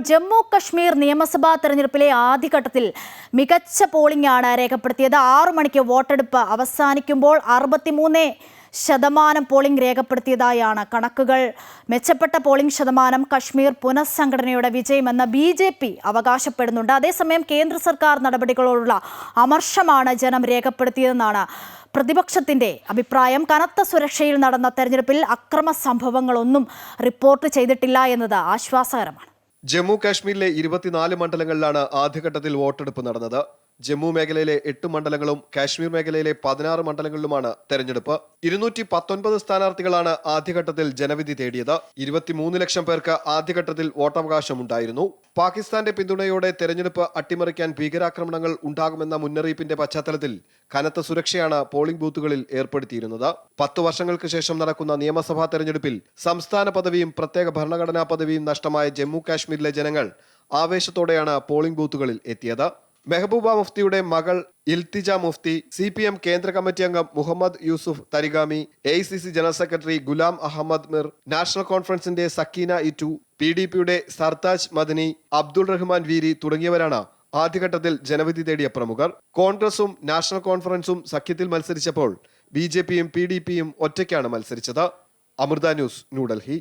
ജമ്മു കശ്മീർ നിയമസഭാ തെരഞ്ഞെടുപ്പിലെ ആദ്യഘട്ടത്തിൽ മികച്ച പോളിംഗ് ആണ് രേഖപ്പെടുത്തിയത്. 6 മണിക്ക് വോട്ടെടുപ്പ് അവസാനിക്കുമ്പോൾ 63% പോളിംഗ് രേഖപ്പെടുത്തിയതായാണ് കണക്കുകൾ. മെച്ചപ്പെട്ട പോളിംഗ് ശതമാനം കശ്മീർ പുനഃസംഘടനയുടെ വിജയമെന്ന് BJP അവകാശപ്പെടുന്നുണ്ട്. അതേസമയം കേന്ദ്ര സർക്കാർ നടപടികളോടുള്ള അമർഷമാണ് ജനം രേഖപ്പെടുത്തിയതെന്നാണ് പ്രതിപക്ഷത്തിന്റെ അഭിപ്രായം. കനത്ത സുരക്ഷയിൽ നടന്ന തെരഞ്ഞെടുപ്പിൽ അക്രമ സംഭവങ്ങളൊന്നും റിപ്പോർട്ട് ചെയ്തിട്ടില്ല എന്നത് ആശ്വാസകരമാണ്. ജമ്മു കാശ്മീരിലെ 24 മണ്ഡലങ്ങളിലാണ് ആദ്യഘട്ടത്തിൽ വോട്ടെടുപ്പ് നടന്നത്. ജമ്മു മേഖലയിലെ 8 മണ്ഡലങ്ങളും കാശ്മീർ മേഖലയിലെ 16 മണ്ഡലങ്ങളിലുമാണ് തെരഞ്ഞെടുപ്പ്. 219 സ്ഥാനാർത്ഥികളാണ് ആദ്യഘട്ടത്തിൽ ജനവിധി തേടിയത്. 23 ലക്ഷം പേർക്ക് ആദ്യഘട്ടത്തിൽ വോട്ടവകാശമുണ്ടായിരുന്നു. പാകിസ്ഥാന്റെ പിന്തുണയോടെ തെരഞ്ഞെടുപ്പ് അട്ടിമറിക്കാൻ ഭീകരാക്രമണങ്ങൾ ഉണ്ടാകുമെന്ന മുന്നറിയിപ്പിന്റെ പശ്ചാത്തലത്തിൽ കനത്ത സുരക്ഷയാണ് പോളിംഗ് ബൂത്തുകളിൽ ഏർപ്പെടുത്തിയിരുന്നത്. 10 വർഷങ്ങൾക്ക് ശേഷം നടക്കുന്ന നിയമസഭാ തെരഞ്ഞെടുപ്പിൽ സംസ്ഥാന പദവിയും പ്രത്യേക ഭരണഘടനാ പദവിയും നഷ്ടമായ ജമ്മു കാശ്മീരിലെ ജനങ്ങൾ ആവേശത്തോടെയാണ് പോളിംഗ് ബൂത്തുകളിൽ എത്തിയത്. മെഹബൂബ മുഫ്തിയുടെ മകൾ ഇൽത്തിജ മുഫ്തി, CPM കേന്ദ്ര കമ്മിറ്റി അംഗം Mohammed Yusuf Tarigami, AICC general secretary Ghulam Ahmad Mir, national കോൺഫറൻസിന്റെ സക്കീന ഇറ്റു, PDPയുടെ സർതാജ് മദനി, അബ്ദുൾ റഹ്മാൻ വീരി തുടങ്ങിയവരാണ് ആദ്യഘട്ടത്തിൽ ജനവിധി തേടിയ പ്രമുഖർ. കോൺഗ്രസും നാഷണൽ കോൺഫറൻസും സഖ്യത്തിൽ മത്സരിച്ചപ്പോൾ BJPയും PDPയും ഒറ്റയ്ക്കാണ് മത്സരിച്ചത്. അമൃത ന്യൂസ്, ന്യൂഡൽഹി.